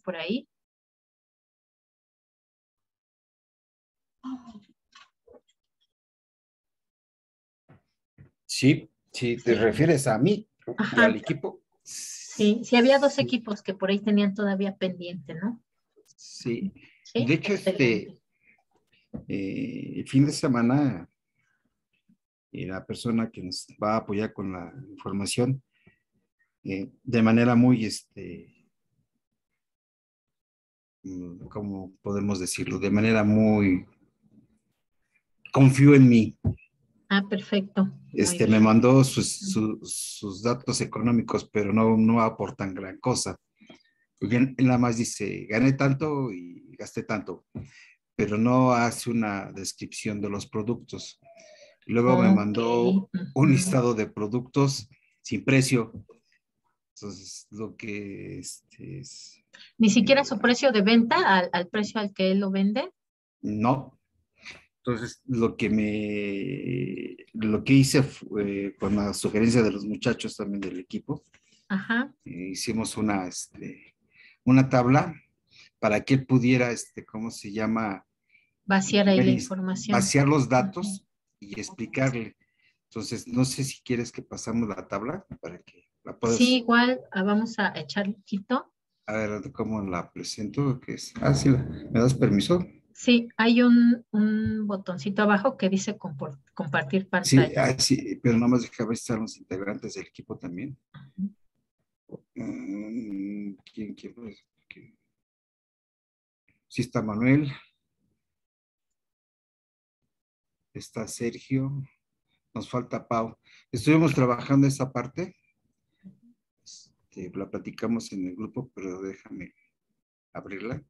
por ahí. Sí, sí, ¿te refieres a mí y Ajá, al equipo? sí, había dos Sí, equipos que por ahí tenían todavía pendiente, ¿no? sí. Sí, De hecho, excelente. el fin de semana, la persona que nos va a apoyar con la información, de manera muy, ¿cómo podemos decirlo? De manera muy, confío en mí. Ah, perfecto, muy Me bien. mandó sus datos económicos, pero no aportan gran cosa. Y él nada más dice, gané tanto y gasté tanto, pero no hace una descripción de los productos. Luego me Ok. mandó un Ujú. listado de productos sin precio. Entonces, lo que Ni siquiera su eh, precio de venta al precio al que él lo vende. no. Entonces, lo que hice fue, con la sugerencia de los muchachos también del equipo, Ajá. hicimos una tabla para que él pudiera, ¿cómo se llama? Vaciar ahí Ver la y información. vaciar los Ujú. datos y explicarle. Entonces, no sé si quieres que pasamos la tabla para que la Sí, puedas, igual vamos a echar ojito. a ver cómo la presento, que es, sí, ¿me das permiso? Sí, hay un botoncito abajo que dice compartir Sí, pantalla. sí, pero nada más déjame ver si están los integrantes del equipo también. ¿Quién pues? Sí está Manuel, está Sergio, nos falta Pau. Estuvimos trabajando esa parte, la platicamos en el grupo, pero déjame abrirla.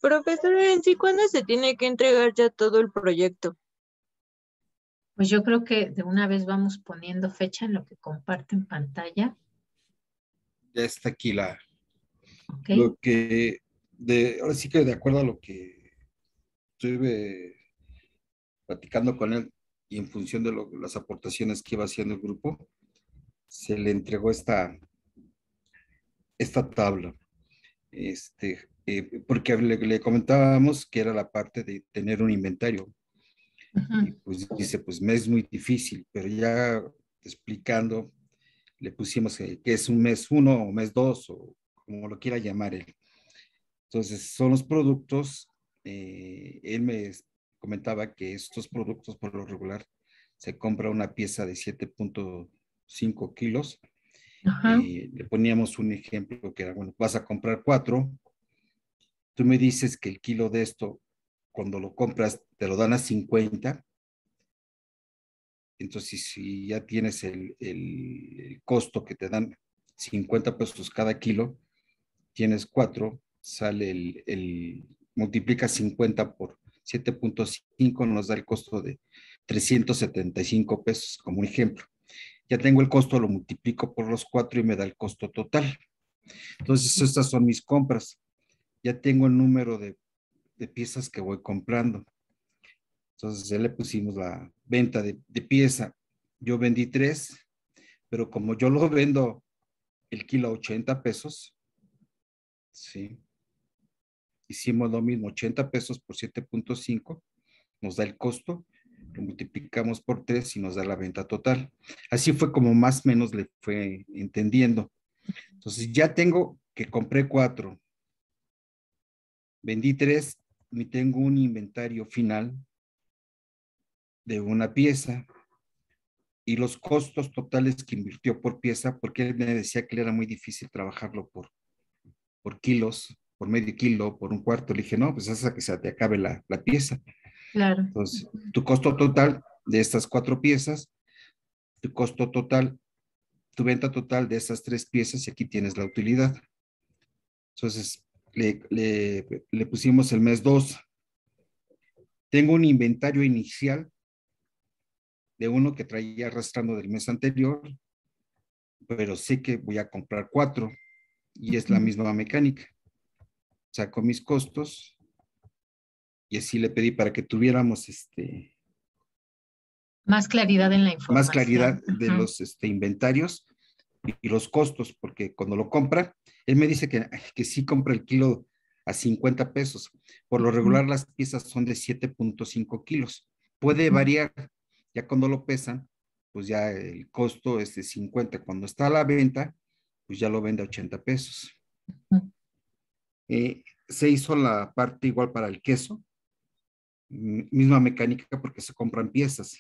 Profesor, en sí, ¿cuándo se tiene que entregar ya todo el proyecto? Pues yo creo que de una vez vamos poniendo fecha en lo que comparte en pantalla. Ya está aquí ¿Ok? lo que, ahora sí que de acuerdo a lo que estuve platicando con él y en función de las aportaciones que iba haciendo el grupo, se le entregó esta tabla. Porque le comentábamos que era la parte de tener un inventario. Y Ujú. pues dice, pues me es muy difícil, pero ya explicando, le pusimos que es un mes uno o mes dos o como lo quiera llamar él. Entonces, son los productos, él me comentaba que estos productos por lo regular se compra una pieza de 7.5 kilos. Ajá. Le poníamos un ejemplo que era, bueno, vas a comprar 4, tú me dices que el kilo de esto, cuando lo compras, te lo dan a 50, entonces si ya tienes el costo que te dan 50 pesos cada kilo, tienes 4, sale multiplica 50 por 7.5, nos da el costo de 375 pesos, como un ejemplo. Ya tengo el costo, lo multiplico por los 4 y me da el costo total. Entonces, estas son mis compras. Ya tengo el número de piezas que voy comprando. Entonces, ya le pusimos la venta de pieza. Yo vendí 3, pero como yo lo vendo el kilo a 80 pesos, ¿sí? Hicimos lo mismo, 80 pesos por 7.5, nos da el costo, lo multiplicamos por 3 y nos da la venta total. Así fue como más o menos le fue entendiendo. Entonces ya tengo que compré 4, vendí 3 y tengo un inventario final de una pieza y los costos totales que invirtió por pieza, porque él me decía que le era muy difícil trabajarlo por kilos, por medio kilo, por un cuarto. Le dije, no, pues hasta que se te acabe la pieza. Claro. Entonces, tu costo total de estas 4 piezas, tu costo total, tu venta total de esas 3 piezas, y aquí tienes la utilidad. Entonces, le pusimos el mes 2. Tengo un inventario inicial de uno que traía arrastrando del mes anterior, pero sé que voy a comprar 4. y es la misma mecánica. Saco mis costos y así le pedí para que tuviéramos más claridad en la información. más claridad de los inventarios y los costos, porque cuando lo compra, él me dice que sí compra el kilo a 50 pesos. Por lo regular las piezas son de 7.5 kilos. Puede variar, ya cuando lo pesan, pues ya el costo es de 50. Cuando está a la venta, pues ya lo vende a 80 pesos. Se hizo la parte igual para el queso, misma mecánica porque se compran piezas.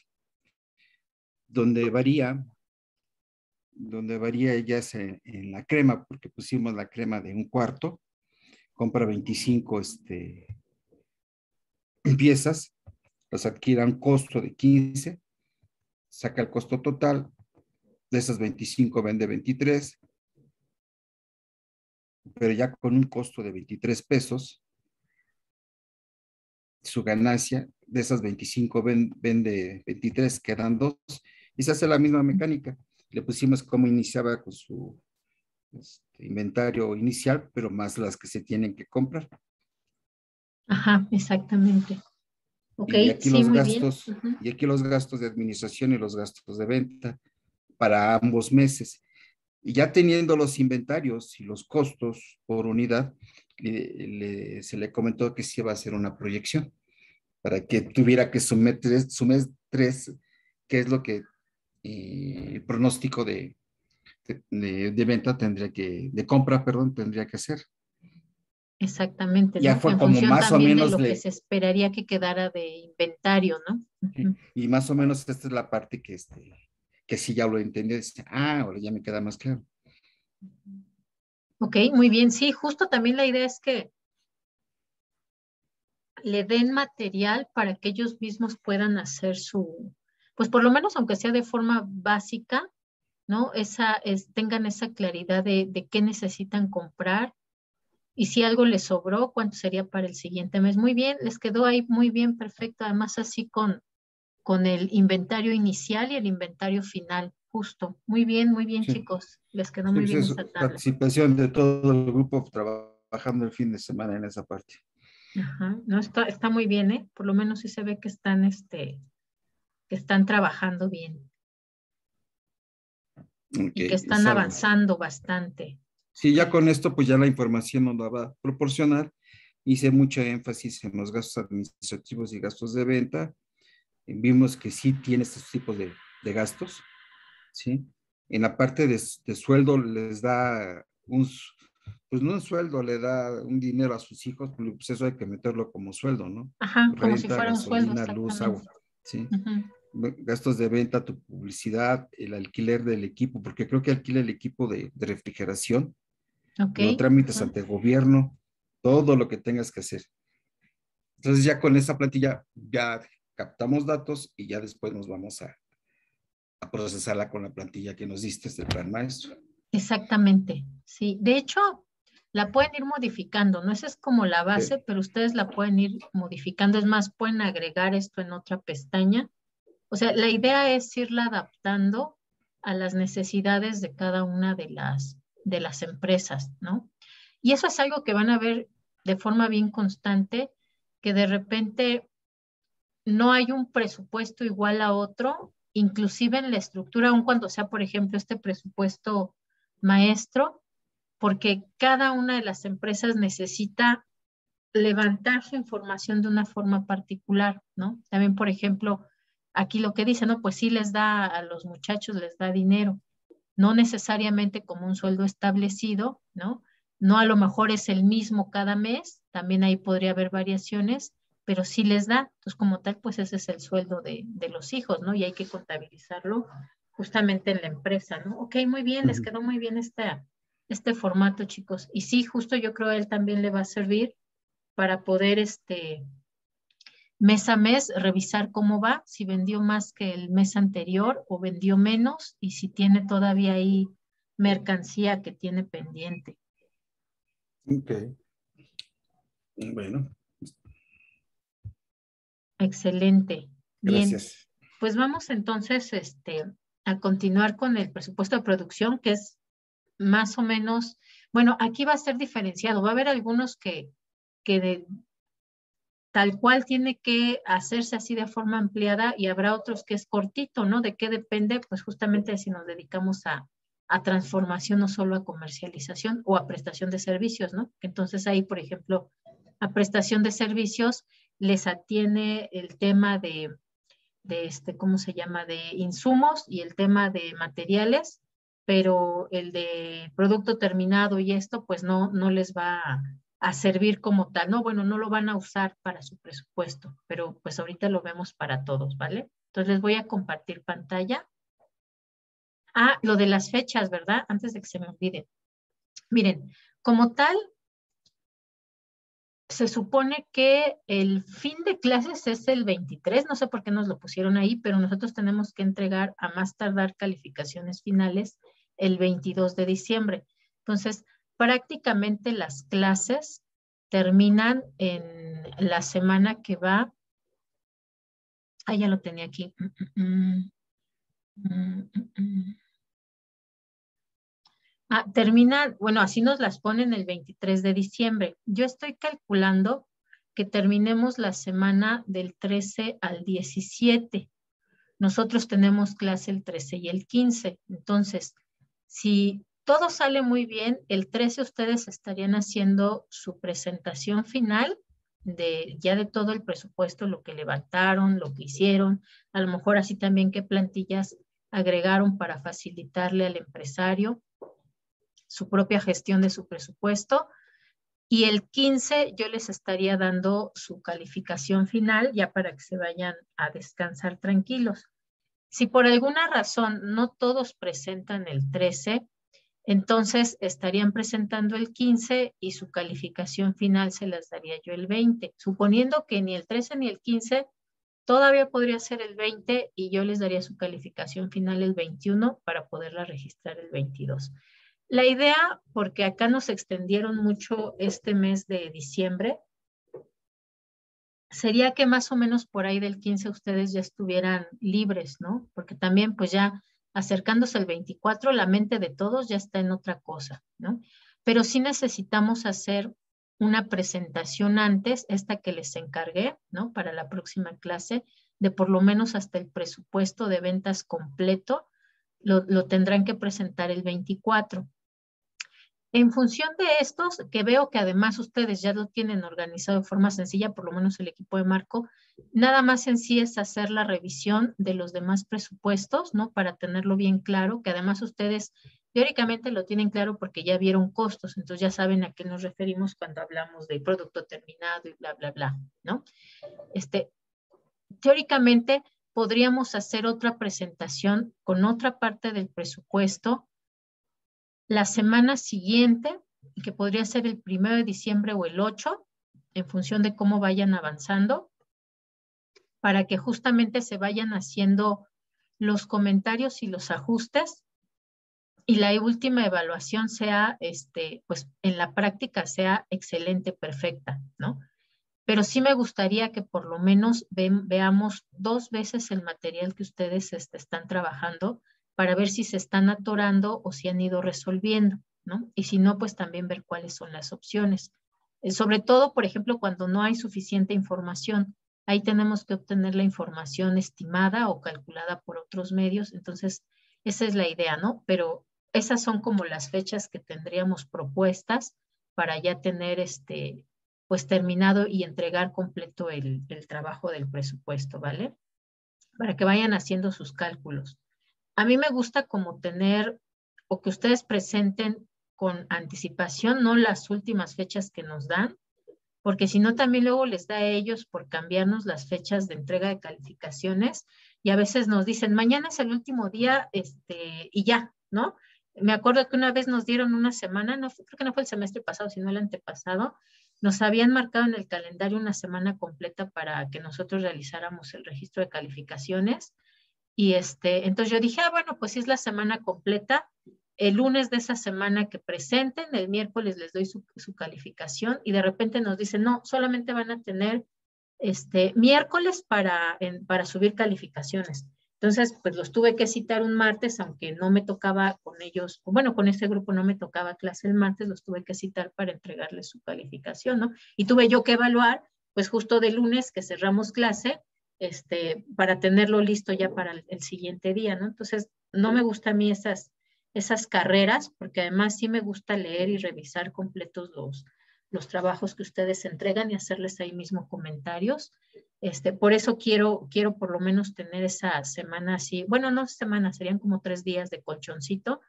Donde varía ya es en la crema, porque pusimos la crema de 1/4, compra 25 piezas, las adquiere a un costo de 15, saca el costo total, de esas 25 vende 23, pero ya con un costo de 23 pesos, su ganancia de esas 25 vende 23, quedan 2, y se hace la misma mecánica. Le pusimos cómo iniciaba con su inventario inicial, pero más las que se tienen que comprar. Ajá, exactamente. Ok, y aquí sí, los muy gastos, bien. y aquí los gastos de administración y los gastos de venta para ambos meses. Y ya teniendo los inventarios y los costos por unidad, se le comentó que sí iba a hacer una proyección para que tuviera que sumar tres, que es lo que el pronóstico de venta de compra, perdón, tendría que hacer. Exactamente, Ya ¿no? fue En como función más o también de menos lo que se esperaría que quedara de inventario, ¿no? y más o menos esta es la parte que sí ya lo entendí, ahora ya me queda más claro. Ok, muy bien, sí, justo también la idea es que le den material para que ellos mismos puedan hacer pues por lo menos aunque sea de forma básica, ¿no? Tengan esa claridad de qué necesitan comprar y si algo les sobró, cuánto sería para el siguiente mes. Muy bien, les quedó ahí muy bien, perfecto, además así con el inventario inicial y el inventario final, justo. Muy bien, Sí, chicos, les quedó sí, muy pues bien es esa tabla. participación de todo el grupo trabajando el fin de semana en esa parte. Ajá, no, está muy bien, ¿eh? Por lo menos sí se ve que están trabajando bien Ok, y que están salvo. avanzando bastante. Sí, ya Ok. con esto, pues ya la información nos la va a proporcionar. Hice mucho énfasis en los gastos administrativos y gastos de venta. Vimos que sí tiene estos tipos de gastos, ¿sí? En la parte de sueldo les da pues no un sueldo, le da un dinero a sus hijos, pues eso hay que meterlo como sueldo, ¿no? Ajá, como si Renta, fuera un sueldo, gasolina, luz, agua, exactamente. ¿sí? Ujú. Gastos de venta, tu publicidad, el alquiler del equipo, porque creo que alquila el equipo de refrigeración, Ok. luego trámites Ujú. ante el gobierno, todo lo que tengas que hacer. Entonces ya con esa plantilla ya captamos datos y ya después nos vamos a procesarla con la plantilla que nos diste del plan maestro. Exactamente, sí. De hecho, la pueden ir modificando, ¿no? Esa es como la base, Sí. pero ustedes la pueden ir modificando. Es más, pueden agregar esto en otra pestaña. O sea, la idea es irla adaptando a las necesidades de cada una de las empresas, ¿no? Y eso es algo que van a ver de forma bien constante, que de repente no hay un presupuesto igual a otro, inclusive en la estructura, aun cuando sea, por ejemplo, este presupuesto maestro, porque cada una de las empresas necesita levantar su información de una forma particular, ¿no? También, por ejemplo, aquí lo que dice, ¿no? Pues sí les da a los muchachos, les da dinero, no necesariamente como un sueldo establecido, ¿no? No a lo mejor es el mismo cada mes, también ahí podría haber variaciones, pero sí les da. Entonces, como tal, pues ese es el sueldo de los hijos, ¿no? Y hay que contabilizarlo justamente en la empresa, ¿no? Ok, muy bien, les quedó muy bien este formato, chicos. Y sí, justo yo creo a él también le va a servir para poder mes a mes revisar cómo va, si vendió más que el mes anterior o vendió menos y si tiene todavía ahí mercancía que tiene pendiente. Ok. Bueno, Excelente. Bien, gracias. pues vamos entonces a continuar con el presupuesto de producción, que es más o menos, Bueno, aquí va a ser diferenciado. Va a haber algunos que tal cual tiene que hacerse así de forma ampliada y habrá otros que es cortito, ¿no? ¿De qué depende? Pues justamente si nos dedicamos a transformación, no solo a comercialización o a prestación de servicios, ¿no? Entonces ahí, por ejemplo, a prestación de servicios les atiene el tema de ¿cómo se llama? De insumos y el tema de materiales, pero el de producto terminado y esto, pues no les va a servir como tal, ¿no? Bueno, no lo van a usar para su presupuesto, pero pues ahorita lo vemos para todos, ¿vale? Entonces les voy a compartir pantalla. Ah, lo de las fechas, ¿verdad? Antes de que se me olvide. Miren, como tal, se supone que el fin de clases es el 23, no sé por qué nos lo pusieron ahí, pero nosotros tenemos que entregar a más tardar calificaciones finales el 22 de diciembre. Entonces, prácticamente las clases terminan en la semana que va. Ah, ya lo tenía aquí. Termina, bueno, así nos las ponen el 23 de diciembre. Yo estoy calculando que terminemos la semana del 13 al 17. Nosotros tenemos clase el 13 y el 15. Entonces, si todo sale muy bien, el 13 ustedes estarían haciendo su presentación final ya de todo el presupuesto, lo que levantaron, lo que hicieron, a lo mejor así también qué plantillas agregaron para facilitarle al empresario su propia gestión de su presupuesto. Y el 15 yo les estaría dando su calificación final ya para que se vayan a descansar tranquilos. Si por alguna razón no todos presentan el 13, entonces estarían presentando el 15 y su calificación final se las daría yo el 20. Suponiendo que ni el 13 ni el 15, todavía podría ser el 20 y yo les daría su calificación final el 21 para poderla registrar el 22. La idea, porque acá nos extendieron mucho este mes de diciembre, sería que más o menos por ahí del 15 ustedes ya estuvieran libres, ¿no? Porque también pues ya acercándose al 24, la mente de todos ya está en otra cosa, ¿no? Pero sí necesitamos hacer una presentación antes, esta que les encargué, ¿no? Para la próxima clase, de por lo menos hasta el presupuesto de ventas completo, lo tendrán que presentar el 24. En función de estos, que veo que además ustedes ya lo tienen organizado de forma sencilla, por lo menos el equipo de Marco, nada más en sí es hacer la revisión de los demás presupuestos, ¿no? Para tenerlo bien claro, que además ustedes teóricamente lo tienen claro porque ya vieron costos, entonces ya saben a qué nos referimos cuando hablamos de producto terminado y bla, bla, bla, ¿no? Teóricamente podríamos hacer otra presentación con otra parte del presupuesto la semana siguiente, que podría ser el 1 de diciembre o el 8, en función de cómo vayan avanzando, para que justamente se vayan haciendo los comentarios y los ajustes y la última evaluación sea, pues en la práctica sea excelente, perfecta, ¿no? Pero sí me gustaría que por lo menos veamos 2 veces el material que ustedes están trabajando para ver si se están atorando o si han ido resolviendo, ¿no? Y si no, pues también ver cuáles son las opciones. Sobre todo, por ejemplo, cuando no hay suficiente información, ahí tenemos que obtener la información estimada o calculada por otros medios. Entonces, esa es la idea, ¿no? Pero esas son como las fechas que tendríamos propuestas para ya tener pues terminado y entregar completo el trabajo del presupuesto, ¿vale? Para que vayan haciendo sus cálculos. A mí me gusta como tener o que ustedes presenten con anticipación, no las últimas fechas que nos dan, porque si no también luego les da a ellos por cambiarnos las fechas de entrega de calificaciones y a veces nos dicen, mañana es el último día y ya, ¿no? Me acuerdo que una vez nos dieron una semana, creo que no fue el semestre pasado, sino el antepasado, nos habían marcado en el calendario una semana completa para que nosotros realizáramos el registro de calificaciones y entonces yo dije, bueno, pues si es la semana completa, el lunes de esa semana que presenten, el miércoles les doy su calificación y de repente nos dicen, no, solamente van a tener miércoles para subir calificaciones. Entonces, pues los tuve que citar un martes, aunque no me tocaba con ellos, bueno, con ese grupo no me tocaba clase el martes, los tuve que citar para entregarles su calificación, ¿no? Y tuve yo que evaluar, pues justo de lunes que cerramos clase, para tenerlo listo ya para el siguiente día, ¿no? Entonces, no me gustan a mí esas carreras, porque además sí me gusta leer y revisar completos los trabajos que ustedes entregan y hacerles ahí mismo comentarios. Por eso quiero por lo menos tener esa semana así, bueno, no semana, serían como 3 días de colchoncito,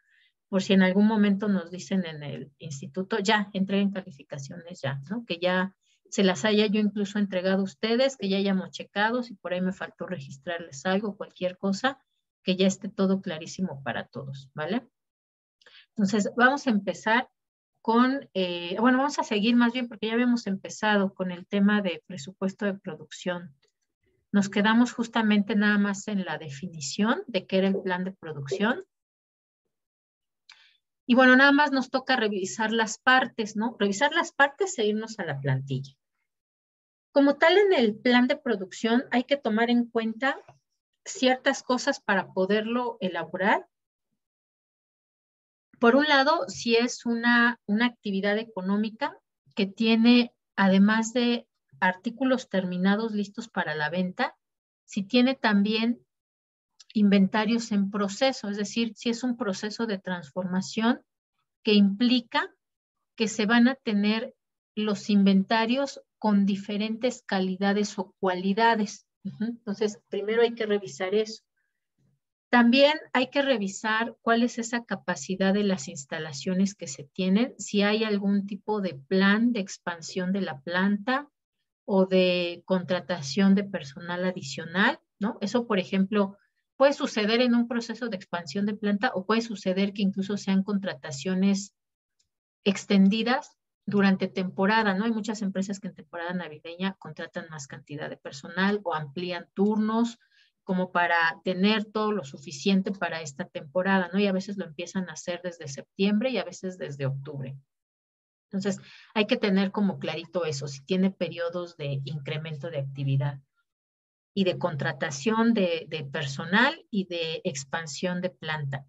por si en algún momento nos dicen en el instituto, ya, entreguen calificaciones ya, ¿no? Que ya se las haya yo incluso entregado a ustedes, que ya hayamos checado, si por ahí me faltó registrarles algo, cualquier cosa, que ya esté todo clarísimo para todos, ¿vale? Entonces, vamos a empezar con, bueno, vamos a seguir más bien porque ya habíamos empezado con el tema de presupuesto de producción. Nos quedamos justamente nada más en la definición de qué era el plan de producción. Y bueno, nada más nos toca revisar las partes, ¿no? Revisar las partes e irnos a la plantilla. Como tal, en el plan de producción hay que tomar en cuenta ciertas cosas para poderlo elaborar. Por un lado, si es una actividad económica que tiene, además de artículos terminados listos para la venta, si tiene también inventarios en proceso, es decir, si es un proceso de transformación que implica que se van a tener los inventarios con diferentes calidades o cualidades. Entonces, primero hay que revisar eso. También hay que revisar cuál es esa capacidad de las instalaciones que se tienen, si hay algún tipo de plan de expansión de la planta o de contratación de personal adicional, ¿no? Eso, por ejemplo, puede suceder en un proceso de expansión de planta o puede suceder que incluso sean contrataciones extendidas durante temporada, ¿no? Hay muchas empresas que en temporada navideña contratan más cantidad de personal o amplían turnos como para tener todo lo suficiente para esta temporada, ¿no? Y a veces lo empiezan a hacer desde septiembre y a veces desde octubre. Entonces, hay que tener como clarito eso, si tiene periodos de incremento de actividad y de contratación de personal y de expansión de planta.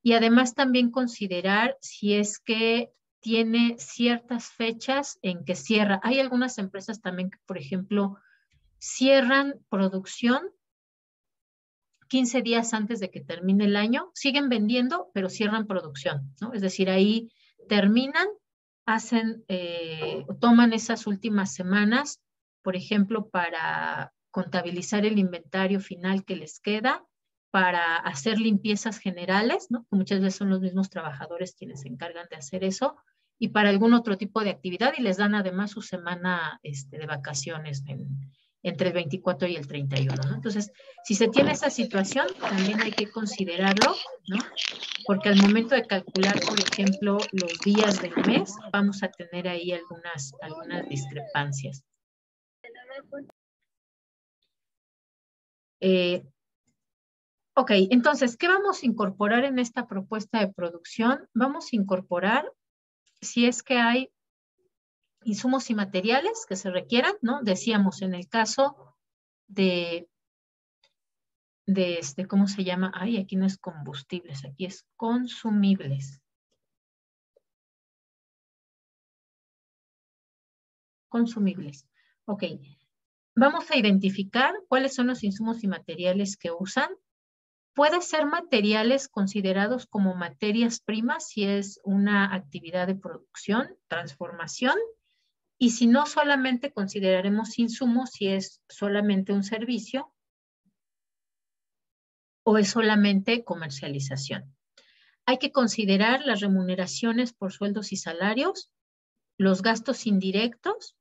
Y además también considerar si es que tiene ciertas fechas en que cierra. Hay algunas empresas también que, por ejemplo, cierran producción 15 días antes de que termine el año, siguen vendiendo, pero cierran producción, ¿no? Es decir, ahí terminan, toman esas últimas semanas, por ejemplo, para contabilizar el inventario final que les queda, para hacer limpiezas generales, ¿no? Que muchas veces son los mismos trabajadores quienes se encargan de hacer eso, y para algún otro tipo de actividad, y les dan además su semana de vacaciones entre el 24 y el 31, ¿no? Entonces, si se tiene esa situación, también hay que considerarlo, ¿no? Porque al momento de calcular, por ejemplo, los días del mes, vamos a tener ahí algunas discrepancias. Ok, entonces, ¿qué vamos a incorporar en esta propuesta de producción? Vamos a incorporar, si es que hay insumos y materiales que se requieran, ¿no? Decíamos, en el caso de ¿cómo se llama? Ay, aquí no es combustibles, aquí es consumibles. Consumibles. Ok. Vamos a identificar cuáles son los insumos y materiales que usan. Puede ser materiales considerados como materias primas si es una actividad de producción, transformación, y si no, solamente consideraremos insumos si es solamente un servicio o es solamente comercialización. Hay que considerar las remuneraciones por sueldos y salarios, los gastos indirectos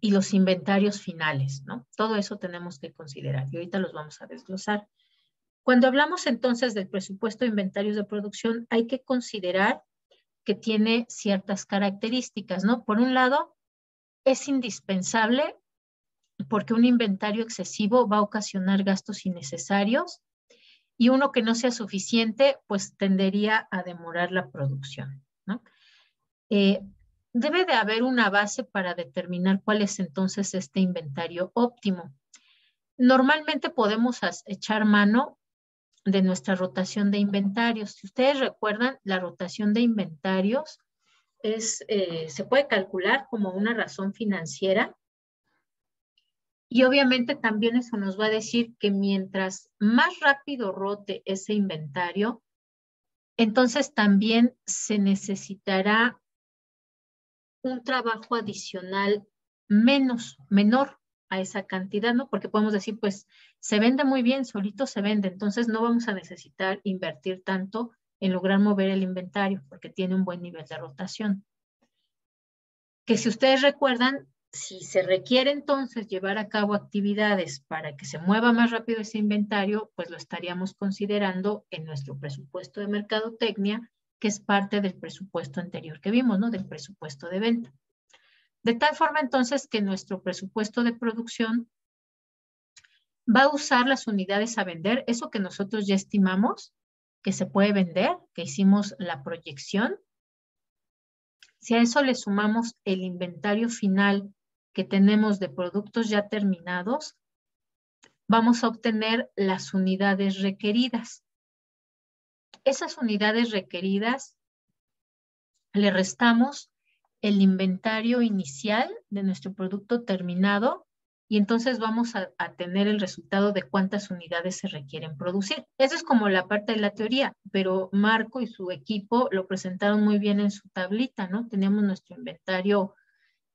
y los inventarios finales, ¿no? Todo eso tenemos que considerar y ahorita los vamos a desglosar. Cuando hablamos entonces del presupuesto de inventarios de producción, hay que considerar que tiene ciertas características, ¿no? Por un lado, es indispensable porque un inventario excesivo va a ocasionar gastos innecesarios y uno que no sea suficiente, pues tendería a demorar la producción, ¿no? Debe de haber una base para determinar cuál es entonces este inventario óptimo. Normalmente podemos echar mano de nuestra rotación de inventarios. Si ustedes recuerdan, la rotación de inventarios se puede calcular como una razón financiera y obviamente también eso nos va a decir que mientras más rápido rote ese inventario, entonces también se necesitará un trabajo adicional menor a esa cantidad, ¿no? Porque podemos decir, pues, se vende muy bien, solito se vende, entonces no vamos a necesitar invertir tanto en lograr mover el inventario, porque tiene un buen nivel de rotación. Que si ustedes recuerdan, si se requiere entonces llevar a cabo actividades para que se mueva más rápido ese inventario, pues lo estaríamos considerando en nuestro presupuesto de mercadotecnia, que es parte del presupuesto anterior que vimos, ¿no? Del presupuesto de venta. De tal forma entonces que nuestro presupuesto de producción va a usar las unidades a vender, eso que nosotros ya estimamos que se puede vender, que hicimos la proyección. Si a eso le sumamos el inventario final que tenemos de productos ya terminados, vamos a obtener las unidades requeridas. Esas unidades requeridas le restamos el inventario inicial de nuestro producto terminado y entonces vamos a tener el resultado de cuántas unidades se requieren producir. Eso es como la parte de la teoría, pero Marco y su equipo lo presentaron muy bien en su tablita, ¿no? Teníamos nuestro inventario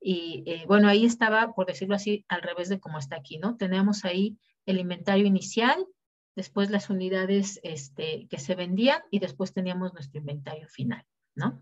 y bueno, ahí estaba, por decirlo así, al revés de como está aquí, ¿no? Tenemos ahí el inventario inicial, después las unidades que se vendían y después teníamos nuestro inventario final, ¿no?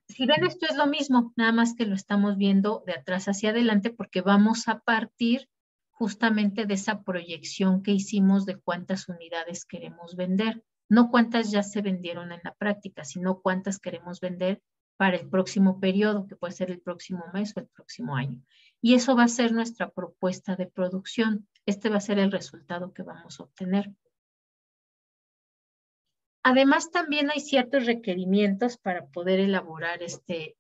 Si ven, esto es lo mismo, nada más que lo estamos viendo de atrás hacia adelante porque vamos a partir justamente de esa proyección que hicimos de cuántas unidades queremos vender. No cuántas ya se vendieron en la práctica, sino cuántas queremos vender para el próximo periodo, que puede ser el próximo mes o el próximo año. Y eso va a ser nuestra propuesta de producción. Este va a ser el resultado que vamos a obtener. Además, también hay ciertos requerimientos para poder elaborar este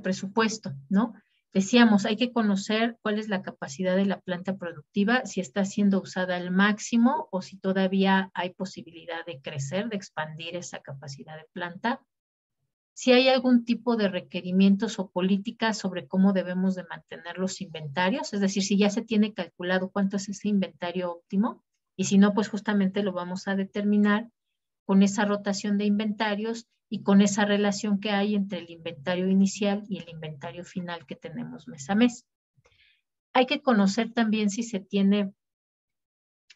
presupuesto, ¿no? Decíamos, hay que conocer cuál es la capacidad de la planta productiva, si está siendo usada al máximo o si todavía hay posibilidad de crecer, de expandir esa capacidad de planta. Si hay algún tipo de requerimientos o políticas sobre cómo debemos de mantener los inventarios, es decir, si ya se tiene calculado cuánto es ese inventario óptimo, y si no, pues justamente lo vamos a determinar con esa rotación de inventarios y con esa relación que hay entre el inventario inicial y el inventario final que tenemos mes a mes. Hay que conocer también si se tiene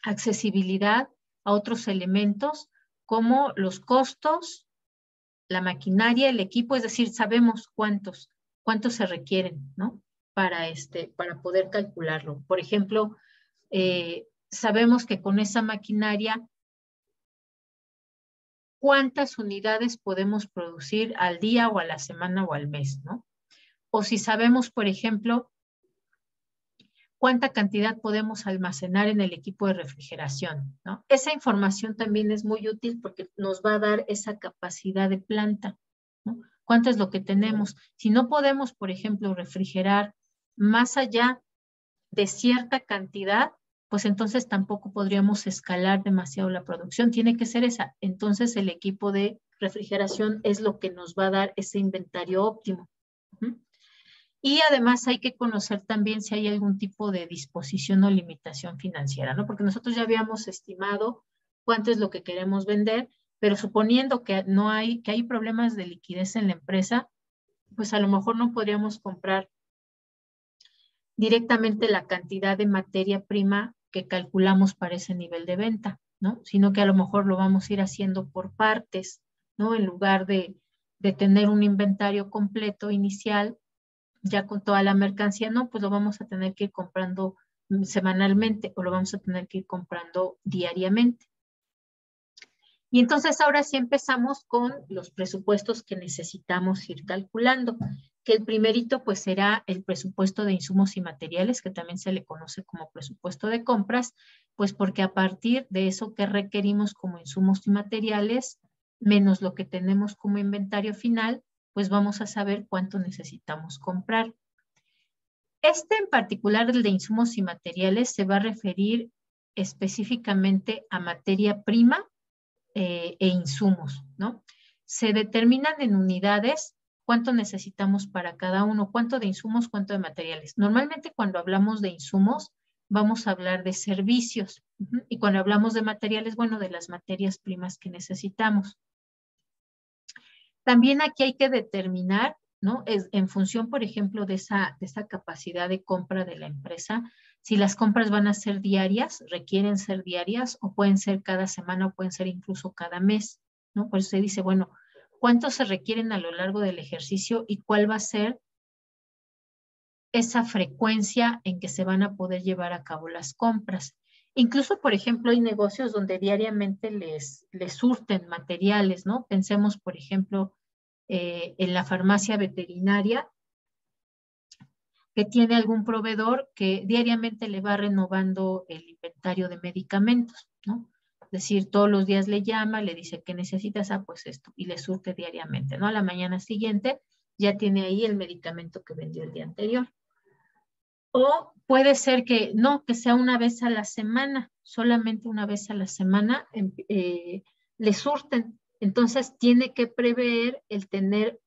accesibilidad a otros elementos como los costos, la maquinaria, el equipo, es decir, sabemos cuántos se requieren, ¿no? Para poder calcularlo. Por ejemplo, sabemos que con esa maquinaria cuántas unidades podemos producir al día o a la semana o al mes, ¿no? O si sabemos, por ejemplo, cuánta cantidad podemos almacenar en el equipo de refrigeración, ¿no? Esa información también es muy útil porque nos va a dar esa capacidad de planta, ¿no? ¿Cuánto es lo que tenemos? Si no podemos, por ejemplo, refrigerar más allá de cierta cantidad, pues entonces tampoco podríamos escalar demasiado la producción. Tiene que ser esa. Entonces el equipo de refrigeración es lo que nos va a dar ese inventario óptimo. Y además hay que conocer también si hay algún tipo de disposición o limitación financiera, ¿no? Porque nosotros ya habíamos estimado cuánto es lo que queremos vender, pero suponiendo que que hay problemas de liquidez en la empresa, pues a lo mejor no podríamos comprar directamente la cantidad de materia prima que calculamos para ese nivel de venta, ¿no? Sino que a lo mejor lo vamos a ir haciendo por partes, ¿no? En lugar de tener un inventario completo inicial, ya con toda la mercancía, no, pues lo vamos a tener que ir comprando semanalmente o lo vamos a tener que ir comprando diariamente. Y entonces ahora sí empezamos con los presupuestos que necesitamos ir calculando, que el primerito pues será el presupuesto de insumos y materiales, que también se le conoce como presupuesto de compras, pues porque a partir de eso que requerimos como insumos y materiales, menos lo que tenemos como inventario final, pues vamos a saber cuánto necesitamos comprar. Este en particular, el de insumos y materiales, se va a referir específicamente a materia prima e insumos, ¿no? Se determinan en unidades cuánto necesitamos para cada uno, cuánto de insumos, cuánto de materiales. Normalmente cuando hablamos de insumos, vamos a hablar de servicios. Y cuando hablamos de materiales, bueno, de las materias primas que necesitamos. También aquí hay que determinar, ¿no? En función, por ejemplo, de esa capacidad de compra de la empresa, si las compras van a ser diarias, requieren ser diarias, o pueden ser cada semana, o pueden ser incluso cada mes, ¿no? Por eso se dice, bueno, ¿cuántos se requieren a lo largo del ejercicio y cuál va a ser esa frecuencia en que se van a poder llevar a cabo las compras? Incluso, por ejemplo, hay negocios donde diariamente les surten materiales, ¿no? Pensemos, por ejemplo, en la farmacia veterinaria, que tiene algún proveedor que diariamente le va renovando el inventario de medicamentos, ¿no? Es decir, todos los días le llama, le dice que necesitas, pues esto, y le surte diariamente, ¿no? A la mañana siguiente ya tiene ahí el medicamento que vendió el día anterior. O puede ser que no, que sea una vez a la semana, solamente una vez a la semana le surten. Entonces tiene que prever el tener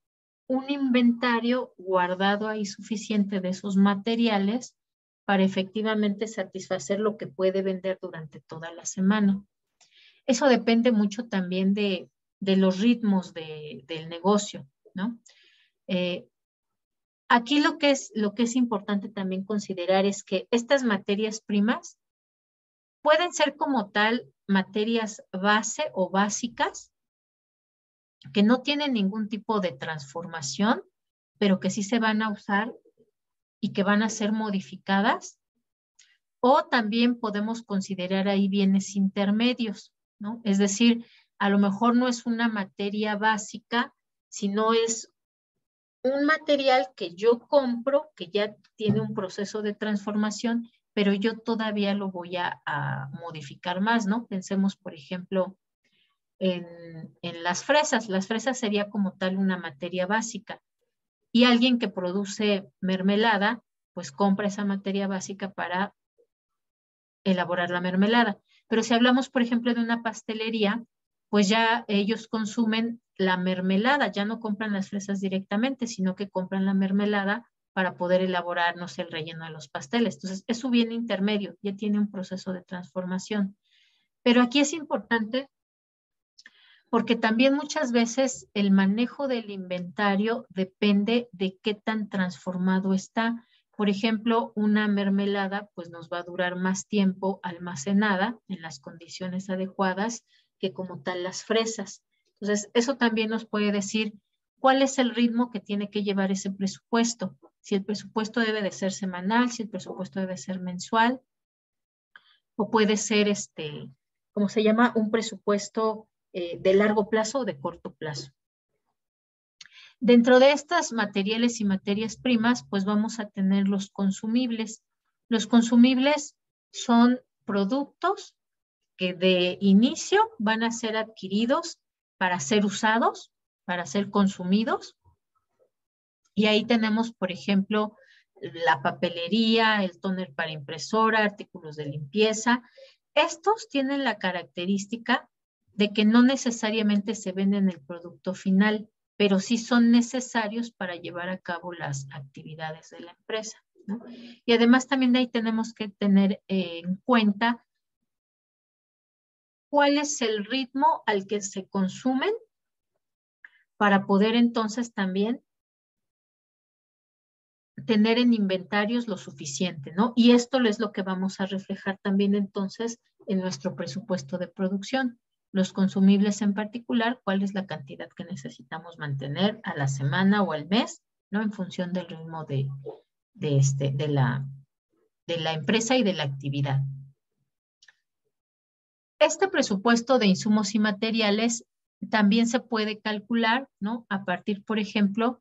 un inventario guardado ahí suficiente de esos materiales para efectivamente satisfacer lo que puede vender durante toda la semana. Eso depende mucho también de los ritmos del negocio, ¿no? Aquí lo que es importante también considerar es que estas materias primas pueden ser como tal materias base o básicas que no tienen ningún tipo de transformación, pero que sí se van a usar y que van a ser modificadas. O también podemos considerar ahí bienes intermedios, ¿no? Es decir, a lo mejor no es una materia básica, sino es un material que yo compro, que ya tiene un proceso de transformación, pero yo todavía lo voy a modificar más, ¿no? Pensemos, por ejemplo, en las fresas. Las fresas sería como tal una materia básica. Y alguien que produce mermelada, pues compra esa materia básica para elaborar la mermelada. Pero si hablamos, por ejemplo, de una pastelería, pues ya ellos consumen la mermelada, ya no compran las fresas directamente, sino que compran la mermelada para poder elaborar, no sé, el relleno de los pasteles. Entonces, es su bien intermedio, ya tiene un proceso de transformación. Pero aquí es importante porque también muchas veces el manejo del inventario depende de qué tan transformado está. Por ejemplo, una mermelada pues nos va a durar más tiempo almacenada en las condiciones adecuadas que como tal las fresas. Entonces, eso también nos puede decir cuál es el ritmo que tiene que llevar ese presupuesto. Si el presupuesto debe de ser semanal, si el presupuesto debe ser mensual, o puede ser ¿cómo se llama? Un presupuesto de largo plazo o de corto plazo. Dentro de estas materiales y materias primas, pues vamos a tener los consumibles. Los consumibles son productos que de inicio van a ser adquiridos para ser usados, para ser consumidos. Y ahí tenemos, por ejemplo, la papelería, el tóner para impresora, artículos de limpieza. Estos tienen la característica de que no necesariamente se venden el producto final, pero sí son necesarios para llevar a cabo las actividades de la empresa, ¿no? Y además también de ahí tenemos que tener en cuenta cuál es el ritmo al que se consumen para poder entonces también tener en inventarios lo suficiente, ¿no? Y esto es lo que vamos a reflejar también entonces en nuestro presupuesto de producción. Los consumibles en particular, cuál es la cantidad que necesitamos mantener a la semana o al mes, ¿no? En función del ritmo de la empresa y de la actividad. Este presupuesto de insumos y materiales también se puede calcular, ¿no? A partir, por ejemplo,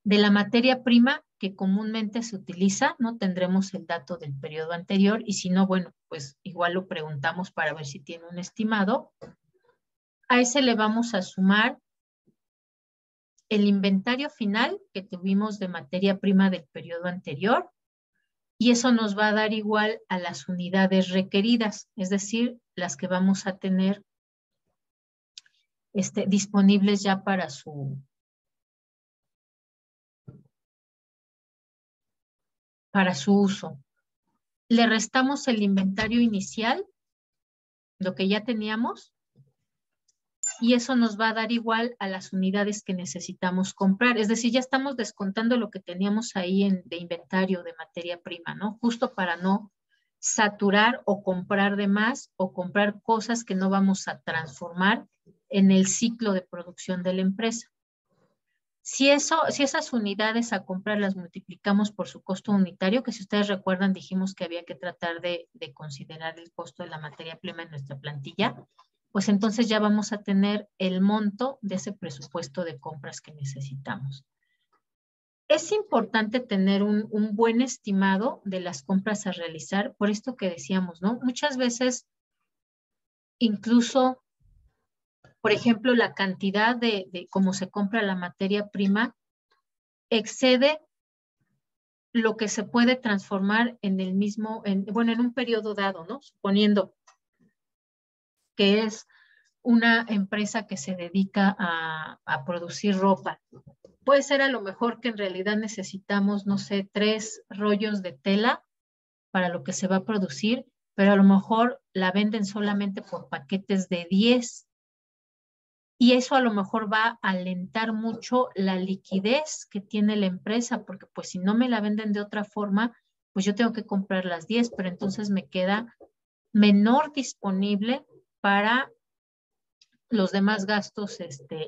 de la materia prima que comúnmente se utiliza, ¿no? Tendremos el dato del periodo anterior y si no, bueno, pues igual lo preguntamos para ver si tiene un estimado. A ese le vamos a sumar el inventario final que tuvimos de materia prima del periodo anterior, y eso nos va a dar igual a las unidades requeridas, es decir, las que vamos a tener disponibles ya para su uso. Le restamos el inventario inicial, lo que ya teníamos, y eso nos va a dar igual a las unidades que necesitamos comprar. Es decir, ya estamos descontando lo que teníamos ahí de inventario de materia prima, ¿no? Justo para no saturar o comprar de más o comprar cosas que no vamos a transformar en el ciclo de producción de la empresa. Si esas unidades a comprar las multiplicamos por su costo unitario, que si ustedes recuerdan dijimos que había que tratar de considerar el costo de la materia prima en nuestra plantilla, pues entonces ya vamos a tener el monto de ese presupuesto de compras que necesitamos. Es importante tener un buen estimado de las compras a realizar, por esto que decíamos, ¿no? Muchas veces, incluso, por ejemplo, la cantidad de cómo se compra la materia prima excede lo que se puede transformar en el mismo, en un periodo dado, ¿no? Suponiendo que es una empresa que se dedica a producir ropa. Puede ser a lo mejor que en realidad necesitamos, no sé, 3 rollos de tela para lo que se va a producir, pero a lo mejor la venden solamente por paquetes de 10. Y eso a lo mejor va a alentar mucho la liquidez que tiene la empresa, porque pues si no me la venden de otra forma, pues yo tengo que comprar las 10, pero entonces me queda menor disponible para los demás gastos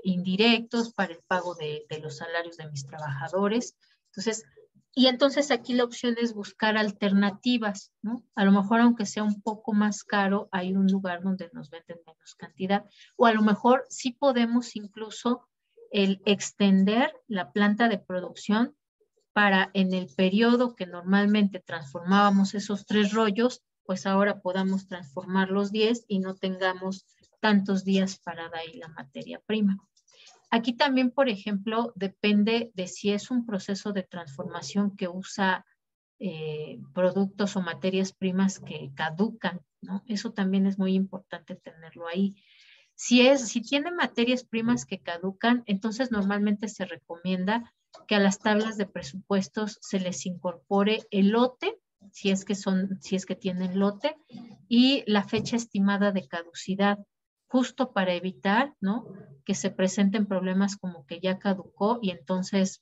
indirectos, para el pago de los salarios de mis trabajadores. Entonces aquí la opción es buscar alternativas, ¿no? A lo mejor aunque sea un poco más caro, hay un lugar donde nos venden menos cantidad, o a lo mejor sí podemos incluso extender la planta de producción para en el periodo que normalmente transformábamos esos 3 rollos, pues ahora podamos transformar los 10 y no tengamos tantos días parada ahí la materia prima. Aquí también, por ejemplo, depende de si es un proceso de transformación que usa productos o materias primas que caducan, ¿no? Eso también es muy importante tenerlo ahí. Si tiene materias primas que caducan, entonces normalmente se recomienda que a las tablas de presupuestos se les incorpore el lote, si es que tienen lote, y la fecha estimada de caducidad, justo para evitar, ¿no?, que se presenten problemas como que ya caducó y entonces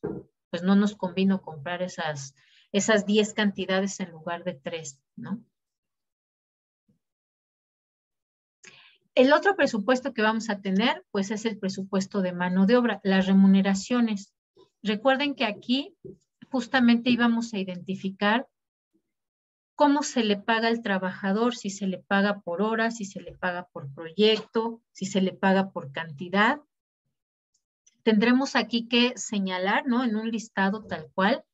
pues no nos convino comprar esas 10 cantidades en lugar de 3, ¿no? El otro presupuesto que vamos a tener, pues es el presupuesto de mano de obra, las remuneraciones. Recuerden que aquí justamente íbamos a identificar cómo se le paga al trabajador, si se le paga por hora, si se le paga por proyecto, si se le paga por cantidad. Tendremos aquí que señalar, ¿no?, en un listado tal cual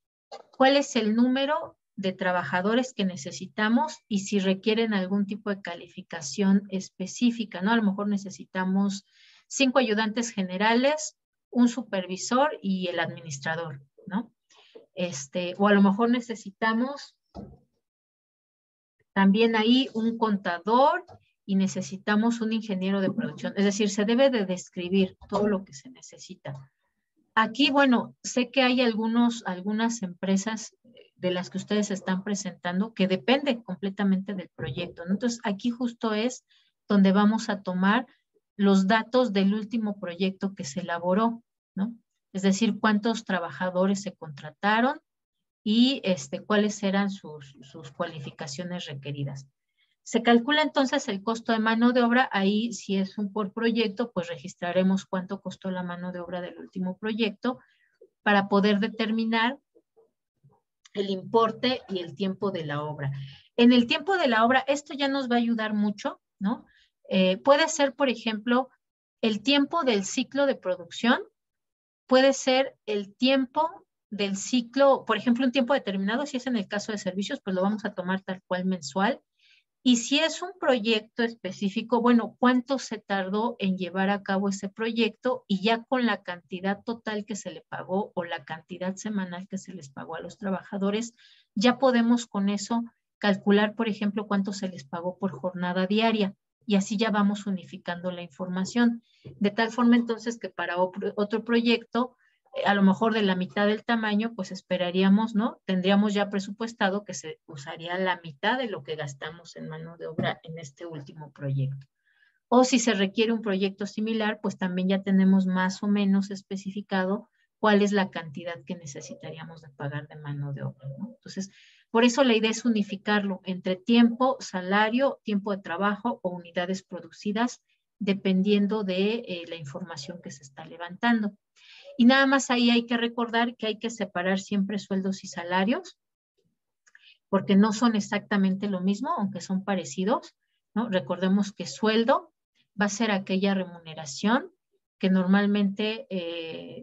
es el número de trabajadores que necesitamos y si requieren algún tipo de calificación específica, ¿no? A lo mejor necesitamos 5 ayudantes generales, un supervisor y el administrador, ¿no? O a lo mejor necesitamos también ahí un contador y necesitamos un ingeniero de producción. Es decir, se debe de describir todo lo que se necesita. Aquí, bueno, sé que hay algunas empresas de las que ustedes están presentando que depende completamente del proyecto, ¿no? Entonces, aquí justo es donde vamos a tomar los datos del último proyecto que se elaboró, ¿no? Es decir, cuántos trabajadores se contrataron y cuáles eran sus cualificaciones requeridas. Se calcula entonces el costo de mano de obra, ahí si es un por proyecto, pues registraremos cuánto costó la mano de obra del último proyecto para poder determinar el importe y el tiempo de la obra. En el tiempo de la obra, esto ya nos va a ayudar mucho, ¿no? Puede ser, por ejemplo, el tiempo del ciclo de producción, puede ser el tiempo del ciclo, por ejemplo, un tiempo determinado, si es en el caso de servicios, pues lo vamos a tomar tal cual mensual, Y si es un proyecto específico, bueno, ¿cuánto se tardó en llevar a cabo ese proyecto? Y ya con la cantidad total que se le pagó o la cantidad semanal que se les pagó a los trabajadores, ya podemos con eso calcular, por ejemplo, cuánto se les pagó por jornada diaria. Y así ya vamos unificando la información. De tal forma entonces que para otro proyecto, a lo mejor de la mitad del tamaño, pues esperaríamos, ¿no? Tendríamos ya presupuestado que se usaría la mitad de lo que gastamos en mano de obra en este último proyecto. O si se requiere un proyecto similar, pues también ya tenemos más o menos especificado cuál es la cantidad que necesitaríamos de pagar de mano de obra, ¿no? Entonces, por eso la idea es unificarlo entre tiempo, salario, tiempo de trabajo o unidades producidas, dependiendo de la información que se está levantando. Y nada más ahí hay que recordar que hay que separar siempre sueldos y salarios, porque no son exactamente lo mismo, aunque son parecidos, ¿no? Recordemos que sueldo va a ser aquella remuneración que normalmente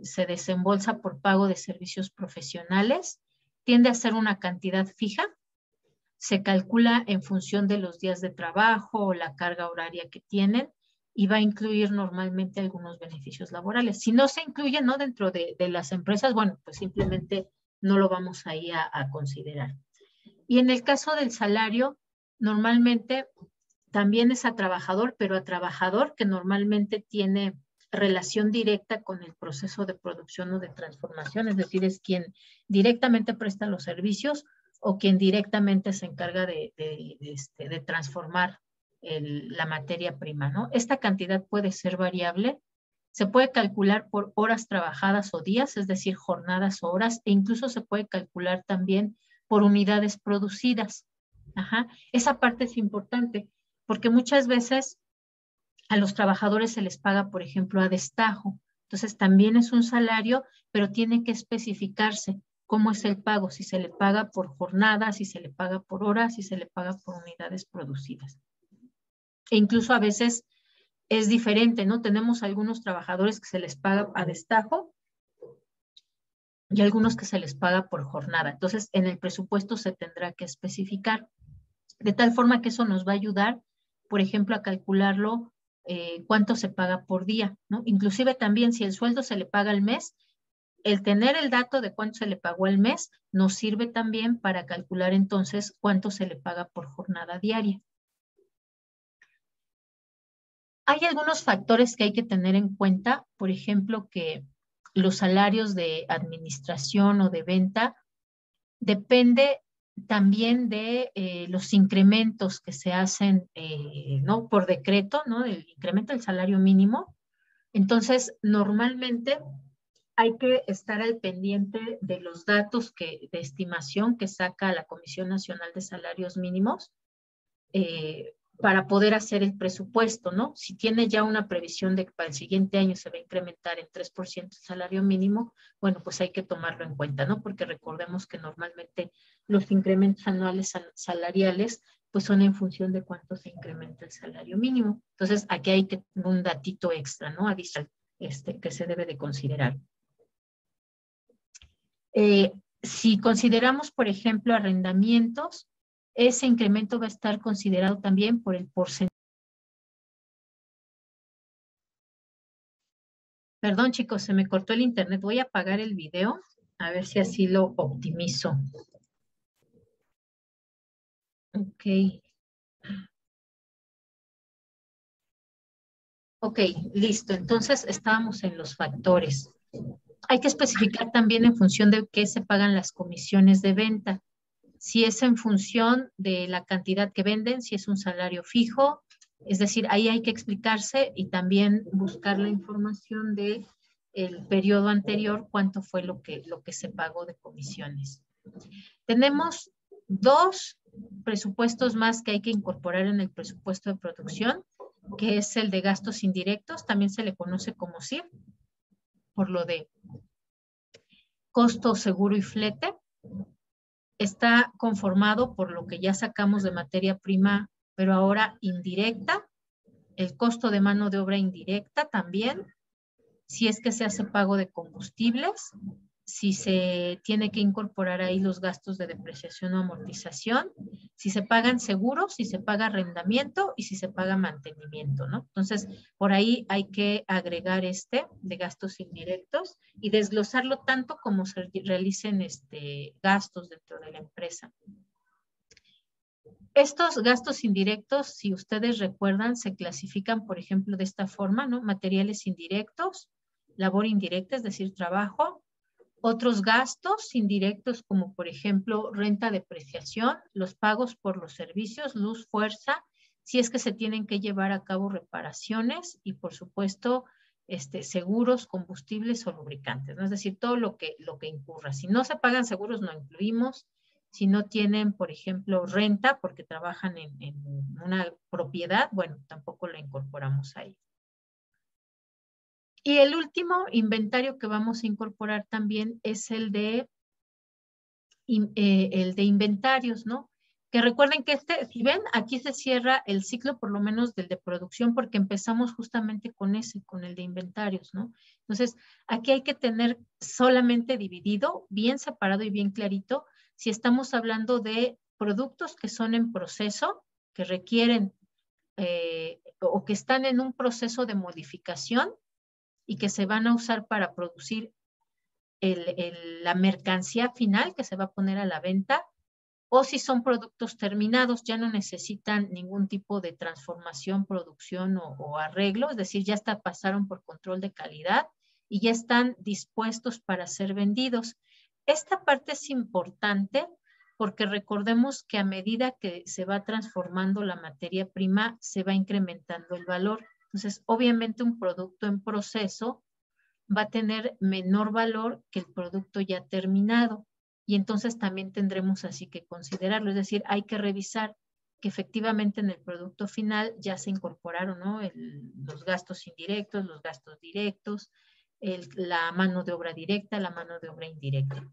se desembolsa por pago de servicios profesionales, tiende a ser una cantidad fija, se calcula en función de los días de trabajo o la carga horaria que tienen, y va a incluir normalmente algunos beneficios laborales. Si no se incluye, ¿no?, dentro de las empresas, bueno, pues simplemente no lo vamos ahí a considerar. Y en el caso del salario, normalmente también es a trabajador, pero a trabajador que normalmente tiene relación directa con el proceso de producción o de transformación, es decir, es quien directamente presta los servicios o quien directamente se encarga de transformar la materia prima, ¿no? Esta cantidad puede ser variable, se puede calcular por horas trabajadas o días, es decir, jornadas o horas, e incluso se puede calcular también por unidades producidas. Ajá. Esa parte es importante, porque muchas veces a los trabajadores se les paga, por ejemplo, a destajo. Entonces también es un salario, pero tiene que especificarse cómo es el pago, si se le paga por jornada, si se le paga por horas, si se le paga por unidades producidas. E incluso a veces es diferente, ¿no? Tenemos algunos trabajadores que se les paga a destajo y algunos que se les paga por jornada. Entonces, en el presupuesto se tendrá que especificar, de tal forma que eso nos va a ayudar, por ejemplo, a calcularlo cuánto se paga por día, ¿no? Inclusive también si el sueldo se le paga al mes, el tener el dato de cuánto se le pagó al mes nos sirve también para calcular entonces cuánto se le paga por jornada diaria. Hay algunos factores que hay que tener en cuenta, por ejemplo, que los salarios de administración o de venta depende también de los incrementos que se hacen, ¿no?, por decreto, ¿no?, del incremento del salario mínimo. Entonces, normalmente hay que estar al pendiente de los datos de estimación que saca la Comisión Nacional de Salarios Mínimos para poder hacer el presupuesto, ¿no? Si tiene ya una previsión de que para el siguiente año se va a incrementar en 3% el salario mínimo, bueno, pues hay que tomarlo en cuenta, ¿no? Porque recordemos que normalmente los incrementos anuales salariales pues son en función de cuánto se incrementa el salario mínimo. Entonces, aquí hay que tener un datito extra, ¿no?, adicional, que se debe de considerar. Si consideramos, por ejemplo, arrendamientos, ese incremento va a estar considerado también por el porcentaje. Perdón, chicos, se me cortó el internet. Voy a apagar el video, a ver si así lo optimizo. Ok. Ok, listo. Entonces, estábamos en los factores. Hay que especificar también en función de qué se pagan las comisiones de venta. Si es en función de la cantidad que venden, si es un salario fijo, es decir, ahí hay que explicarse y también buscar la información de el periodo anterior, cuánto fue lo que se pagó de comisiones. Tenemos dos presupuestos más que hay que incorporar en el presupuesto de producción, que es el de gastos indirectos, también se le conoce como CIF, por lo de costo, seguro y flete. Está conformado por lo que ya sacamos de materia prima, pero ahora indirecta, el costo de mano de obra indirecta también, si es que se hace pago de combustibles, si se tiene que incorporar ahí los gastos de depreciación o amortización, si se pagan seguros, si se paga arrendamiento y si se paga mantenimiento, ¿no? Entonces, por ahí hay que agregar de gastos indirectos y desglosarlo tanto como se realicen gastos dentro de la empresa. Estos gastos indirectos, si ustedes recuerdan, se clasifican, por ejemplo, de esta forma, ¿no? Materiales indirectos, labor indirecta, es decir, trabajo. Otros gastos indirectos, como por ejemplo, renta, depreciación, los pagos por los servicios, luz, fuerza, si es que se tienen que llevar a cabo reparaciones y, por supuesto, seguros, combustibles o lubricantes, ¿no? Es decir, todo lo que incurra. Si no se pagan seguros, no incluimos. Si no tienen, por ejemplo, renta porque trabajan en una propiedad, bueno, tampoco la incorporamos ahí. Y el último inventario que vamos a incorporar también es el de inventarios, ¿no? Que recuerden que si ven, aquí se cierra el ciclo por lo menos del de producción porque empezamos justamente con el de inventarios, ¿no? Entonces, aquí hay que tener solamente dividido, bien separado y bien clarito, si estamos hablando de productos que son en proceso, que requieren o que están en un proceso de modificación, y que se van a usar para producir la mercancía final que se va a poner a la venta, o si son productos terminados, ya no necesitan ningún tipo de transformación, producción o arreglo, es decir, ya pasaron por control de calidad y ya están dispuestos para ser vendidos. Esta parte es importante porque recordemos que a medida que se va transformando la materia prima, se va incrementando el valor. Entonces, obviamente un producto en proceso va a tener menor valor que el producto ya terminado. Y entonces también tendremos así que considerarlo. Es decir, hay que revisar que efectivamente en el producto final ya se incorporaron, ¿no? Los gastos indirectos, los gastos directos, la mano de obra directa, la mano de obra indirecta.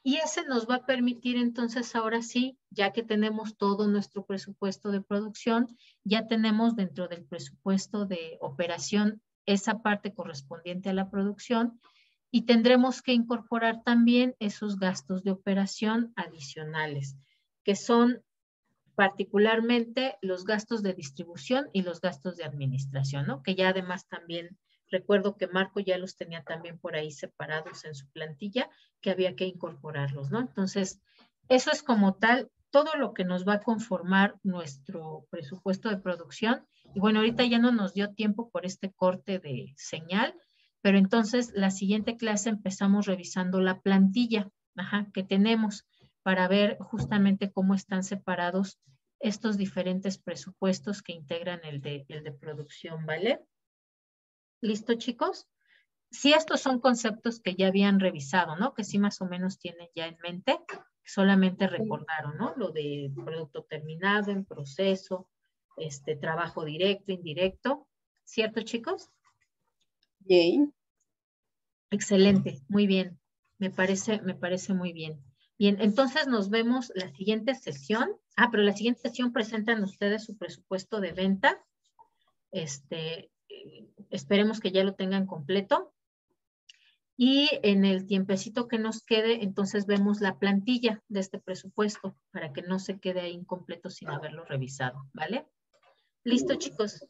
Y ese nos va a permitir entonces ahora sí, ya que tenemos todo nuestro presupuesto de producción, ya tenemos dentro del presupuesto de operación esa parte correspondiente a la producción y tendremos que incorporar también esos gastos de operación adicionales, que son particularmente los gastos de distribución y los gastos de administración, ¿no? Que ya además también recuerdo que Marco ya los tenía también por ahí separados en su plantilla, que había que incorporarlos, ¿no? Entonces, eso es como tal todo lo que nos va a conformar nuestro presupuesto de producción. Y bueno, ahorita ya no nos dio tiempo por este corte de señal, pero entonces la siguiente clase empezamos revisando la plantilla que tenemos para ver justamente cómo están separados estos diferentes presupuestos que integran el de producción, ¿vale? ¿Listo, chicos? Sí, estos son conceptos que ya habían revisado, ¿no? Que sí más o menos tienen ya en mente, solamente recordaron, ¿no? Lo de producto terminado, en proceso, trabajo directo, indirecto. ¿Cierto, chicos? Bien. Excelente, muy bien. Me parece muy bien. Bien, entonces nos vemos la siguiente sesión. Pero la siguiente sesión presentan ustedes su presupuesto de venta. Esperemos que ya lo tengan completo. Y en el tiempecito que nos quede, entonces vemos la plantilla de este presupuesto para que no se quede ahí incompleto sin haberlo revisado, ¿vale? Listo, chicos.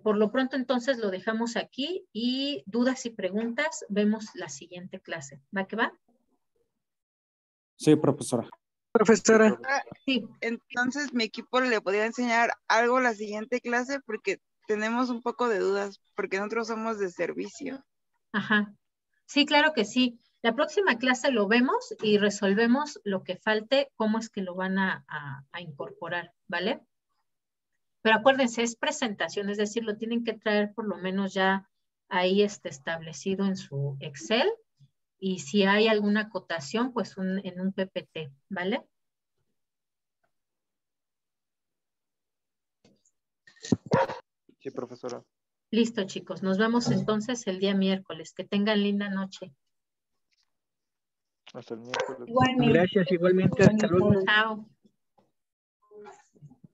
Por lo pronto entonces lo dejamos aquí y dudas y preguntas vemos la siguiente clase. ¿Va que va? Sí, profesora. Profesora. Sí. Entonces mi equipo le podría enseñar algo la siguiente clase porque tenemos un poco de dudas porque nosotros somos de servicio. Ajá. Sí, claro que sí. La próxima clase lo vemos y resolvemos lo que falte, cómo es que lo van a incorporar, ¿vale? Pero acuérdense, es presentación, es decir, lo tienen que traer por lo menos ya ahí establecido en su Excel y si hay alguna acotación, pues en un PPT, ¿vale? Sí, profesora. Listo, chicos. Nos vemos entonces el día miércoles. Que tengan linda noche. Hasta el miércoles. Igualmente. Gracias, igualmente. Hasta luego. Chao.